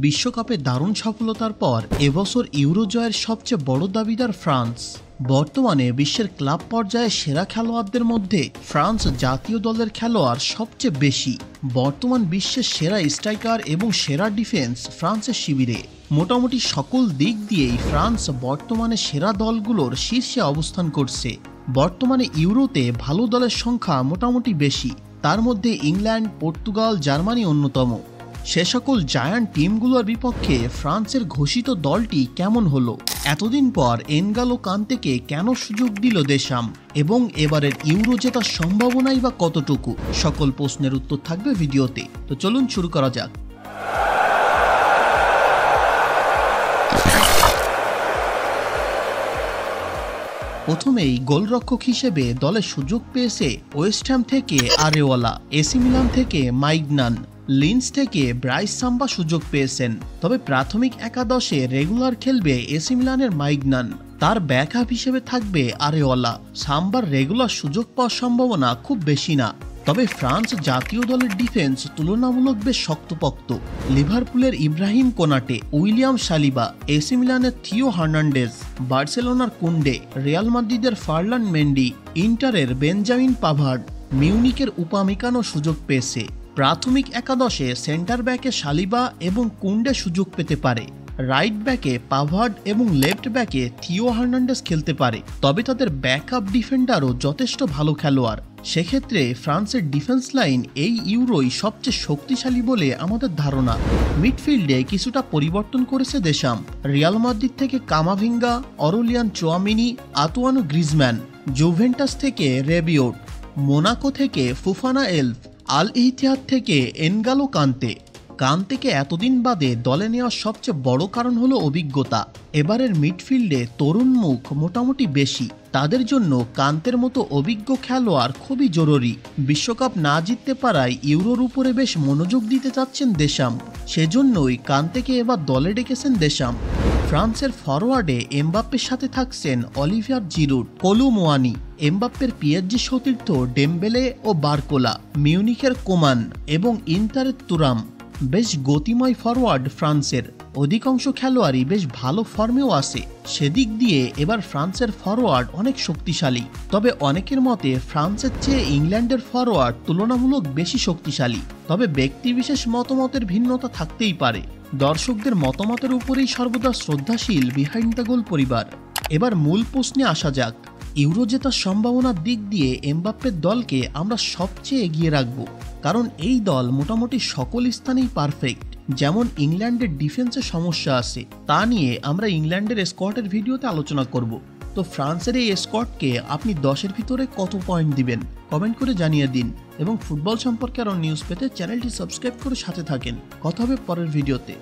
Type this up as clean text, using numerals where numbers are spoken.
বিশ্বকাপে দারুণ সফলতার পর এবছর ইউরো জয়ের সবচেয়ে বড় দাবিদার ফ্রান্স। বর্তমানে বিশ্বের ক্লাব পর্যায়ে সেরা খেলোয়াড়দের মধ্যে ফ্রান্স জাতীয় দলের খেলোয়াড় সবচেয়ে বেশি। বর্তমান বিশ্বের সেরা স্ট্রাইকার এবং সেরা ডিফেন্স ফ্রান্সের শিবিরে। মোটামুটি সকল দিক দিয়েই ফ্রান্স বর্তমানে সেরা দলগুলোর শীর্ষে অবস্থান করছে। বর্তমানে ইউরোতে ভালো দলের সংখ্যা মোটামুটি বেশি, তার মধ্যে ইংল্যান্ড, পর্তুগাল, জার্মানি অন্যতম। সে সকল জায়ান্ট টিমগুলোর বিপক্ষে ফ্রান্সের ঘোষিত দলটি কেমন হলো? এতদিন পর এনগালো কান্তেকে কেন সুযোগ দিল দেশাম? এবং এবারের ইউরো জেতার সম্ভাবনাই বা কতটুকু? সকল প্রশ্নের উত্তর থাকবে ভিডিওতে, তো চলুন শুরু করা যাক। প্রথমেই গোলরক্ষক হিসেবে দলে সুযোগ পেয়েছে ওয়েস্ট হ্যাম থেকে আরেওলা, এসি মিলান থেকে মাইগনান, লিন্স থেকে ব্রাইস সাম্বা সুযোগ পেয়েছেন। তবে প্রাথমিক একাদশে রেগুলার খেলবে এসি মিলানের মাইগনান, তার ব্যাকআপ হিসেবে থাকবে আরেওলা। সাম্বার রেগুলার সুযোগ পাওয়ার সম্ভাবনা খুব বেশি না। তবে ফ্রান্স জাতীয় দলের ডিফেন্স তুলনামূলক বেশ শক্তপোক্ত। লিভারপুলের Ibrahima Konate, William Saliba, AC মিলানের থিও হার্নান্ডেজ, বার্সেলোনার কুন্ডে, রিয়াল মাদ্রিদের ফার্লান মেন্ডি, ইন্টারের বেঞ্জামিন পাভার্ড, মিউনিকের উপামেকানো সুযোগ পেয়েছে। প্রাথমিক একাদশে সেন্টার ব্যাকে সালিবা এবং কুন্ডে সুযোগ পেতে পারে। রাইট ব্যাকে পাভার্ড এবং লেফট ব্যাকে থিও হার্নান্ডেজ খেলতে পারে। তবে তাদের ব্যাকআপ ডিফেন্ডারও যথেষ্ট ভালো খেলোয়াড়। সেক্ষেত্রে ফ্রান্সের ডিফেন্স লাইন এই ইউরোই সবচেয়ে শক্তিশালী বলে আমাদের ধারণা। মিডফিল্ডে কিছুটা পরিবর্তন করেছে দেশাম। রিয়াল মাদ্রিদ থেকে কামাভিঙ্গা, অরোলিয়ান চোয়ামিনি, আতোয়ানো গ্রিজম্যান, জুভেন্টাস থেকে রেবিওট, মোনাকো থেকে ফুফানা এলফ, আল ইতিহাদ থেকে এনগালো কান্তেকে এতদিন বাদে দলে নেওয়ার সবচেয়ে বড় কারণ হলো অভিজ্ঞতা। এবারের মিডফিল্ডে তরুণ মুখ মোটামুটি বেশি, তাদের জন্য কান্তের মতো অভিজ্ঞ খেলোয়াড় খুবই জরুরি। বিশ্বকাপ না জিততে পারায় ইউরোর উপরে বেশ মনোযোগ দিতে চাচ্ছেন দেশাম, সেজন্যই কান্তেকে এবার দলে ডেকেছেন দেশাম। ফ্রান্সের ফরওয়ার্ডে এমবাপ্পের সাথে থাকছেন অলিভিয়ার জিরুড, কলু মোয়ানি, এমবাপ্পের পিএসজি সতীর্থ ডেমবেলে ও বারকোলা, মিউনিখের কোমান এবং ইন্টারের তুরাম। বেশ গতিময় ফরওয়ার্ড ফ্রান্সের, অধিকাংশ খেলোয়াড়ই বেশ ভালো ফর্মেও আছে। সেদিক দিয়ে এবার ফ্রান্সের ফরওয়ার্ড অনেক শক্তিশালী। তবে অনেকের মতে ফ্রান্সের চেয়ে ইংল্যান্ডের ফরওয়ার্ড তুলনামূলক বেশি শক্তিশালী। তবে ব্যক্তিবিশেষ মতামতের ভিন্নতা থাকতেই পারে। দর্শকদের মতামতের উপরেই সর্বদা শ্রদ্ধাশীল বিহাইন্ড দ্য গোল পরিবার। এবার মূল প্রশ্নে আসা যাক। ইউরো জেতার সম্ভাবনার দিক দিয়ে এমবাপ্পের দলকে আমরা সবচেয়ে এগিয়ে রাখব, কারণ এই দল মোটামুটি সকল স্থানেই পারফেক্ট। যেমন ইংল্যান্ডের ডিফেন্সে সমস্যা আছে, তা নিয়ে আমরা ইংল্যান্ডের স্কোয়াডের ভিডিওতে আলোচনা করব। তো ফ্রান্সের এই স্কোয়াডকে আপনি 10-এর ভিতরে কত পয়েন্ট দিবেন কমেন্ট করে জানিয়ে দিন। এবং ফুটবল সম্পর্কে আরও নিউজ পেতে চ্যানেলটি সাবস্ক্রাইব করে সাথে থাকেন। কথা হবে পরের ভিডিওতে।